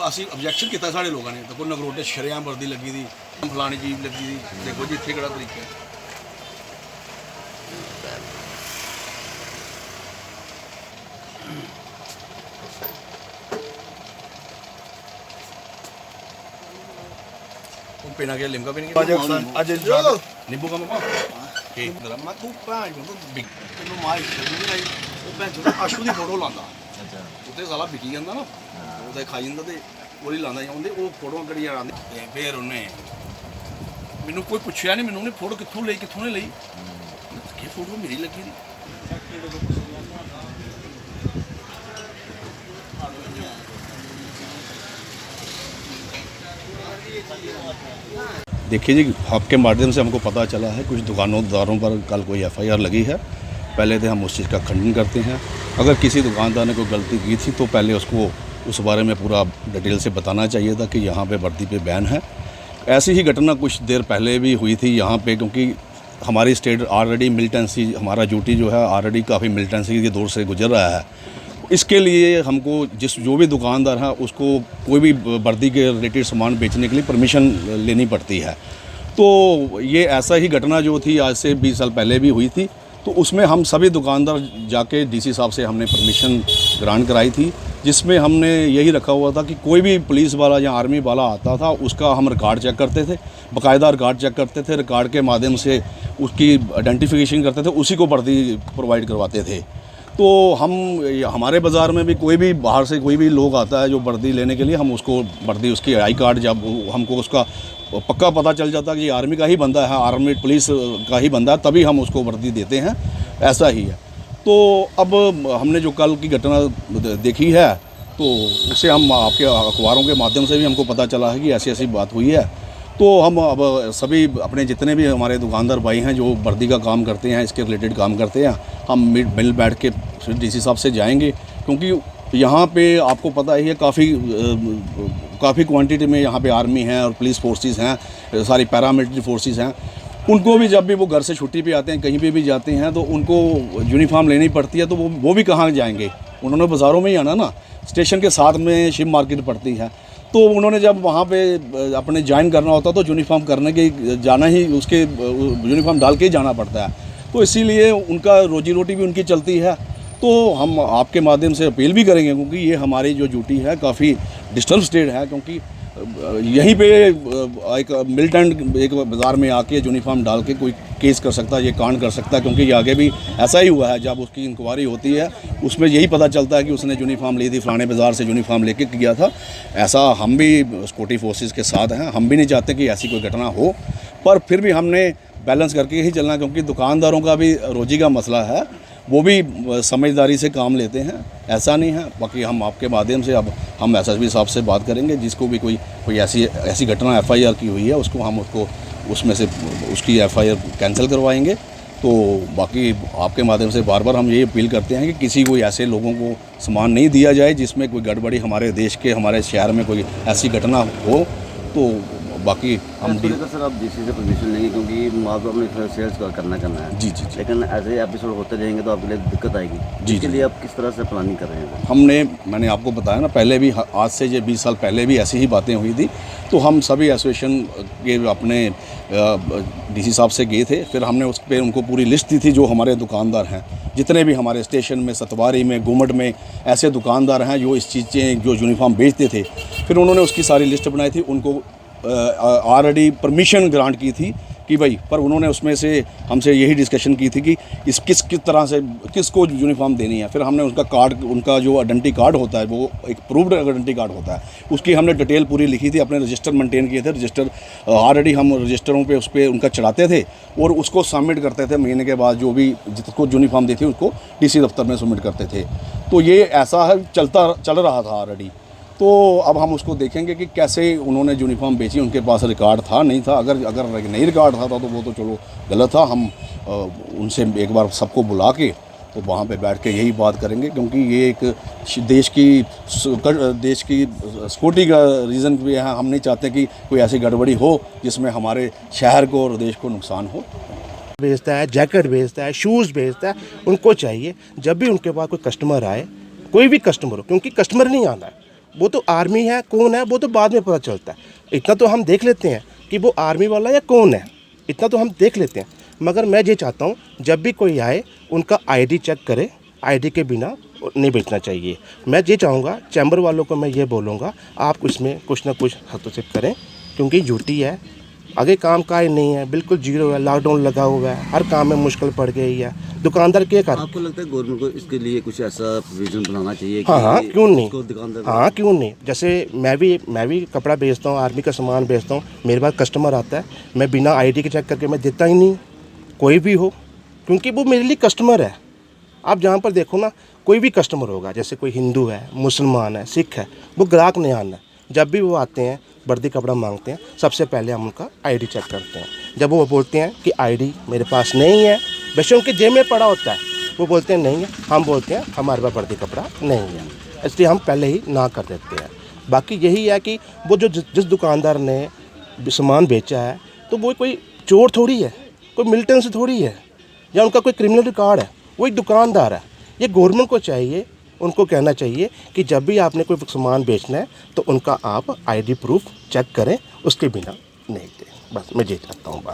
ਅਸੀਂ ਆਬਜੈਕਸ਼ਨ ਕੀਤਾ ਸਾਡੇ ਲੋਕਾਂ ਨੇ। ਦੇਖੋ ਨਗਰੋਟੇ ਸ਼ਰੇਆਮ ਵਰਦੀ ਲੱਗੀ ਦੀ, ਫਲਾਣੀ ਚੀਜ਼ ਲੱਗੀ ਦੀ, ਦੇਖੋ ਜੀ ਇੱਥੇ ਕਿਹੜਾ ਤਰੀਕਾ ਹੈ। पेना के लिमका भी नहीं आज नींबू का मम्मा ठीक जरा मैं तू भैन जो बिक तेनू मार नहीं वो भैन जो आशू की फोटो लांदा अच्छा उत्ते साला बिकी जांदा ना ओदा खाई जांदा ते ओली लांदा जांदे वो फोटो कड़ी आंदे ते फिर उन्हें मैनू कोई पूछया नहीं मैनू ने फोटो कित्थों ने लई कि फोटो मेरी लगी दी देखिए जी, आपके माध्यम से हमको पता चला है कुछ दुकानदारों पर कल कोई एफआईआर लगी है। पहले तो हम उस चीज़ का खंडन करते हैं। अगर किसी दुकानदार ने कोई गलती की थी तो पहले उसको उस बारे में पूरा डिटेल से बताना चाहिए था कि यहाँ पे वर्दी पे बैन है। ऐसी ही घटना कुछ देर पहले भी हुई थी यहाँ पे, क्योंकि हमारी स्टेट ऑलरेडी मिलिटेंसी, हमारा ड्यूटी जो है ऑलरेडी काफ़ी मिलिटेंसी के दौर से गुजर रहा है। इसके लिए हमको जो भी दुकानदार है उसको कोई भी वर्दी के रिलेटेड सामान बेचने के लिए परमिशन लेनी पड़ती है। तो ये ऐसा ही घटना जो थी आज से 20 साल पहले भी हुई थी। तो उसमें हम सभी दुकानदार जाके डीसी साहब से हमने परमिशन ग्रांट कराई थी, जिसमें हमने यही रखा हुआ था कि कोई भी पुलिस वाला या आर्मी वाला आता था उसका हम रिकॉर्ड चेक करते थे, बाकायदा रिकॉर्ड चेक करते थे, रिकॉर्ड के माध्यम से उसकी आइडेंटिफिकेशन करते थे, उसी को वर्दी प्रोवाइड करवाते थे। तो हमारे बाज़ार में भी कोई भी बाहर से कोई भी लोग आता है जो वर्दी लेने के लिए, हम उसको वर्दी उसकी आई कार्ड जब हमको उसका पक्का पता चल जाता है कि आर्मी का ही बंदा है, आर्मी पुलिस का ही बंदा है, तभी हम उसको वर्दी देते हैं। ऐसा ही है। तो अब हमने जो कल की घटना देखी है तो उससे हम आपके अखबारों के माध्यम से भी हमको पता चला है कि ऐसी ऐसी बात हुई है। तो हम अब सभी अपने जितने भी हमारे दुकानदार भाई हैं जो वर्दी का काम करते हैं, इसके रिलेटेड काम करते हैं, हम मिल बैठ के डीसी साहब से जाएंगे, क्योंकि यहाँ पे आपको पता ही है काफ़ी क्वांटिटी में यहाँ पे आर्मी है और पुलिस फोर्सेस हैं, सारी पैरामिलिट्री फोर्सेस हैं। उनको भी जब भी वो घर से छुट्टी पे आते हैं, कहीं पे भी जाते हैं, तो उनको यूनिफॉर्म लेनी पड़ती है। तो वो भी कहाँ जाएंगे, उन्होंने बाज़ारों में ही आना ना, स्टेशन के साथ में शिव मार्केट पड़ती है। तो उन्होंने जब वहाँ पे अपने ज्वाइन करना होता तो यूनिफॉर्म करने के जाना ही, उसके यूनिफॉर्म डाल के ही जाना पड़ता है। तो इसीलिए उनका रोजी रोटी भी उनकी चलती है। तो हम आपके माध्यम से अपील भी करेंगे, क्योंकि ये हमारी जो ड्यूटी है काफ़ी डिस्टर्ब स्टेट है, क्योंकि यहीं पे एक मिलिटेंट एक बाज़ार में आके यूनिफॉर्म डाल के कोई केस कर सकता है, ये कांड कर सकता है। क्योंकि ये आगे भी ऐसा ही हुआ है, जब उसकी इंक्वायरी होती है उसमें यही पता चलता है कि उसने यूनिफॉर्म ली थी, फलाने बाज़ार से यूनिफॉर्म लेके किया था। ऐसा हम भी सिक्योरिटी फोर्सेस के साथ हैं, हम भी नहीं चाहते कि ऐसी कोई घटना हो, पर फिर भी हमने बैलेंस करके ही चलना, क्योंकि दुकानदारों का भी रोजी का मसला है, वो भी समझदारी से काम लेते हैं, ऐसा नहीं है। बाकी हम आपके माध्यम से अब हम एसएसपी साहब से बात करेंगे, जिसको भी कोई ऐसी घटना एफआईआर की हुई है उसको हम उसको उसमें से उसकी एफआईआर कैंसिल करवाएंगे। तो बाकी आपके माध्यम से बार बार हम ये अपील करते हैं कि किसी कोई ऐसे लोगों को सामान नहीं दिया जाए जिसमें कोई गड़बड़ी हमारे देश के, हमारे शहर में कोई ऐसी घटना हो। तो बाकी हम सर आप डीसी से परमिशन लेंगे, क्योंकि माल अपने सेल्स करना है। जी। लेकिन ऐसे एपिसोड होते रहेंगे तो आपके लिए दिक्कत आएगी। जी, इसके लिए आप किस तरह से प्लानिंग कर रहे हैं? मैंने आपको बताया ना, पहले भी आज से ये 20 साल पहले भी ऐसी ही बातें हुई थी। तो हम सभी एसोसिएशन के अपने डीसी साहब से गए थे, फिर हमने उस पर उनको पूरी लिस्ट दी थी जो हमारे दुकानदार हैं, जितने भी हमारे स्टेशन में, सतवारी में, गुमट में ऐसे दुकानदार हैं जो इस चीज़ें जो यूनिफॉर्म बेचते थे। फिर उन्होंने उसकी सारी लिस्ट बनाई थी, उनको ऑलरेडी परमिशन ग्रांट की थी कि भाई, पर उन्होंने उसमें से हमसे यही डिस्कशन की थी कि किस तरह से किसको यूनिफॉर्म देनी है। फिर हमने उसका कार्ड, उनका जो आइडेंटिटी कार्ड होता है, वो एक प्रूव्ड आइडेंटिटी कार्ड होता है, उसकी हमने डिटेल पूरी लिखी थी, अपने रजिस्टर मेंटेन किए थे। रजिस्टर ऑलरेडी हम रजिस्टरों पे उस पर उनका चढ़ाते थे और उसको सबमिट करते थे। महीने के बाद जो भी जिसको यूनिफॉर्म दी थी उसको डीसी दफ्तर में सबमिट करते थे। तो ये ऐसा है चल रहा था ऑलरेडी। तो अब हम उसको देखेंगे कि कैसे उन्होंने यूनिफॉर्म बेची, उनके पास रिकॉर्ड था नहीं था। अगर नहीं रिकॉर्ड था तो वो तो चलो गलत था। हम उनसे एक बार सबको बुला के तो वहाँ पे बैठ के यही बात करेंगे, क्योंकि ये एक देश की सिक्योरिटी का रीज़न भी है। हम नहीं चाहते कि कोई ऐसी गड़बड़ी हो जिसमें हमारे शहर को और देश को नुकसान हो। बेचता है, जैकेट बेचता है, शूज़ बेचता है, उनको चाहिए जब भी उनके पास कोई कस्टमर आए, कोई भी कस्टमर हो, क्योंकि कस्टमर नहीं आना है, वो तो आर्मी है कौन है वो तो बाद में पता चलता है। इतना तो हम देख लेते हैं कि वो आर्मी वाला या कौन है, इतना तो हम देख लेते हैं। मगर मैं ये चाहता हूँ जब भी कोई आए उनका आईडी चेक करे, आईडी के बिना नहीं बेचना चाहिए। मैं ये चाहूँगा चैम्बर वालों को मैं ये बोलूँगा आप इसमें कुछ ना कुछ हस्तक्षेप करें, क्योंकि ड्यूटी है, आगे काम काज नहीं है, बिल्कुल जीरो है, लॉकडाउन लगा हुआ है, हर काम में मुश्किल पड़ गई है, दुकानदार क्या कर। आपको लगता है गवर्नमेंट को इसके लिए कुछ ऐसा प्रोविजन बनाना चाहिए कि हाँ क्यों नहीं, दुकानदार हाँ क्यों नहीं। जैसे मैं भी कपड़ा बेचता हूँ, आर्मी का सामान बेचता हूँ, मेरे पास कस्टमर आता है, मैं बिना आईडी के चेक करके मैं देता ही नहीं, कोई भी हो, क्योंकि वो मेरे लिए कस्टमर है। आप जहाँ पर देखो ना, कोई भी कस्टमर होगा, जैसे कोई हिंदू है, मुसलमान है, सिख है, वो ग्राहक नहीं आना है। जब भी वो आते हैं वर्दी कपड़ा मांगते हैं, सबसे पहले हम उनका आईडी चेक करते हैं। जब वो बोलते हैं कि आईडी मेरे पास नहीं है, वैसे उनके जेब में पड़ा होता है, वो बोलते हैं नहीं है, हम बोलते हैं हमारे पास वर्दी कपड़ा नहीं है, इसलिए हम पहले ही ना कर देते हैं। बाकी यही है कि वो जो जिस दुकानदार ने सामान बेचा है तो वो कोई चोर थोड़ी है, कोई मिलिटेंट से थोड़ी है, या उनका कोई क्रिमिनल रिकॉर्ड है, वो एक दुकानदार है। ये गवर्नमेंट को चाहिए, उनको कहना चाहिए कि जब भी आपने कोई सामान बेचना है तो उनका आप आईडी प्रूफ चेक करें, उसके बिना नहीं दें। बस मैं ये चाहता हूँ बस।